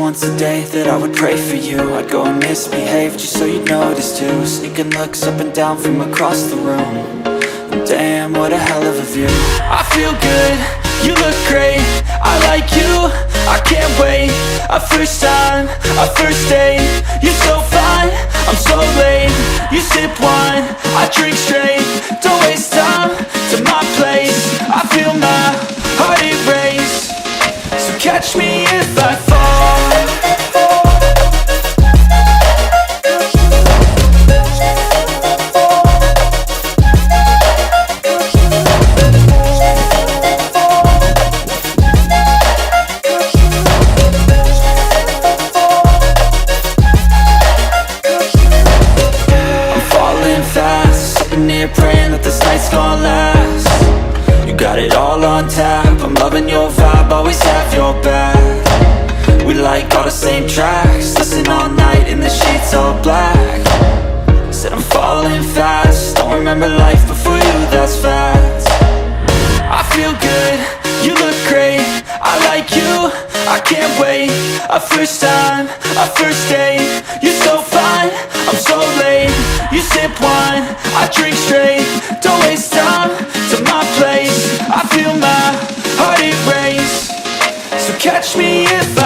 once a day that I would pray for you. I'd go and misbehave just so you'd notice too. Sneaking looks up and down from across the room. Damn, what a hell of a view. I feel good, you look great, I like you, I can't wait. A first time, a first date, you're so fine, I'm so late. You sip wine, I drink straight, don't waste time to my place. I feel my heart erase, so catch me if I fall. Praying that this night's gonna last. You got it all on tap, I'm loving your vibe, always have your back. We like all the same tracks, listen all night in the sheets all black. Said I'm falling fast, don't remember life before you, that's fact. I feel good, you look great, I like you, I can't wait. A first time, a first date, you're so fine, I'm so late. You sip wine, I drink straight, don't waste time to my place. I feel my heart erase, so catch me if I